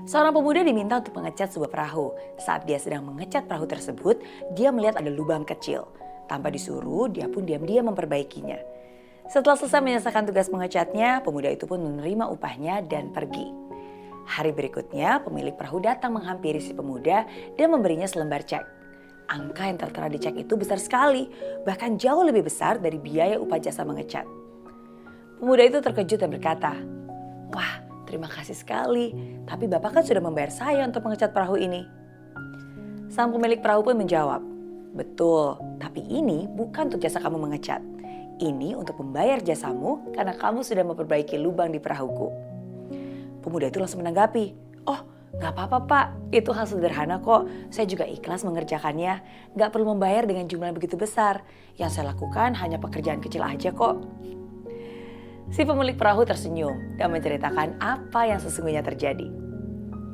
Seorang pemuda diminta untuk mengecat sebuah perahu. Saat dia sedang mengecat perahu tersebut, dia melihat ada lubang kecil. Tanpa disuruh, dia pun diam-diam memperbaikinya. Setelah selesai menyelesaikan tugas mengecatnya, pemuda itu pun menerima upahnya dan pergi. Hari berikutnya, pemilik perahu datang menghampiri si pemuda dan memberinya selembar cek. Angka yang tertera di cek itu besar sekali, bahkan jauh lebih besar dari biaya upah jasa mengecat. Pemuda itu terkejut dan berkata, "Wah, terima kasih sekali, tapi Bapak kan sudah membayar saya untuk mengecat perahu ini." Sang pemilik perahu pun menjawab, "Betul, tapi ini bukan untuk jasa kamu mengecat. Ini untuk membayar jasamu karena kamu sudah memperbaiki lubang di perahuku." Pemuda itu langsung menanggapi, "Oh, gak apa-apa Pak, itu hal sederhana kok. Saya juga ikhlas mengerjakannya. Gak perlu membayar dengan jumlah yang begitu besar. Yang saya lakukan hanya pekerjaan kecil aja kok." Si pemilik perahu tersenyum dan menceritakan apa yang sesungguhnya terjadi.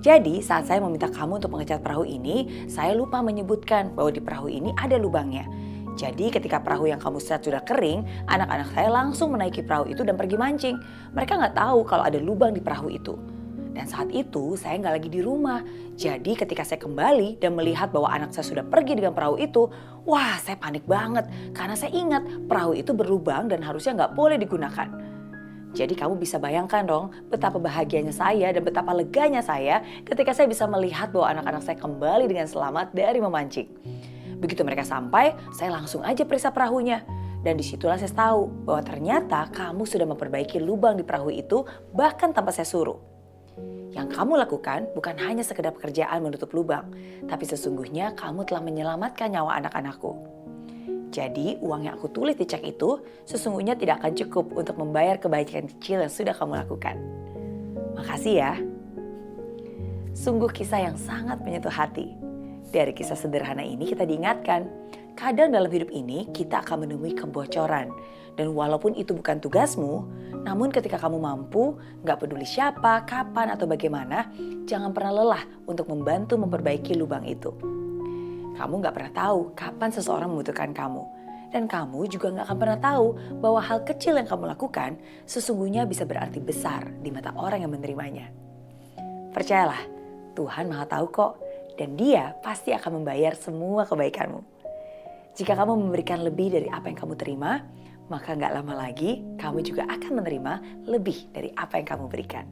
"Jadi saat saya meminta kamu untuk mengecat perahu ini, saya lupa menyebutkan bahwa di perahu ini ada lubangnya. Jadi ketika perahu yang kamu cat sudah kering, anak-anak saya langsung menaiki perahu itu dan pergi mancing. Mereka nggak tahu kalau ada lubang di perahu itu. Dan saat itu saya nggak lagi di rumah. Jadi ketika saya kembali dan melihat bahwa anak saya sudah pergi dengan perahu itu, wah saya panik banget karena saya ingat perahu itu berlubang dan harusnya nggak boleh digunakan." Jadi kamu bisa bayangkan dong betapa bahagianya saya dan betapa leganya saya ketika saya bisa melihat bahwa anak-anak saya kembali dengan selamat dari memancing. Begitu mereka sampai, saya langsung aja periksa perahunya. Dan disitulah saya tahu bahwa ternyata kamu sudah memperbaiki lubang di perahu itu bahkan tanpa saya suruh. Yang kamu lakukan bukan hanya sekedar pekerjaan menutup lubang, tapi sesungguhnya kamu telah menyelamatkan nyawa anak-anakku. Jadi uang yang aku tulis di cek itu sesungguhnya tidak akan cukup untuk membayar kebaikan kecil yang sudah kamu lakukan. Makasih ya. Sungguh kisah yang sangat menyentuh hati. Dari kisah sederhana ini kita diingatkan, kadang dalam hidup ini kita akan menemui kebocoran. Dan walaupun itu bukan tugasmu, namun ketika kamu mampu, gak peduli siapa, kapan atau bagaimana, jangan pernah lelah untuk membantu memperbaiki lubang itu. Kamu gak pernah tahu kapan seseorang membutuhkan kamu. Dan kamu juga gak akan pernah tahu bahwa hal kecil yang kamu lakukan sesungguhnya bisa berarti besar di mata orang yang menerimanya. Percayalah, Tuhan Maha Tahu kok. Dan Dia pasti akan membayar semua kebaikanmu. Jika kamu memberikan lebih dari apa yang kamu terima, maka gak lama lagi kamu juga akan menerima lebih dari apa yang kamu berikan.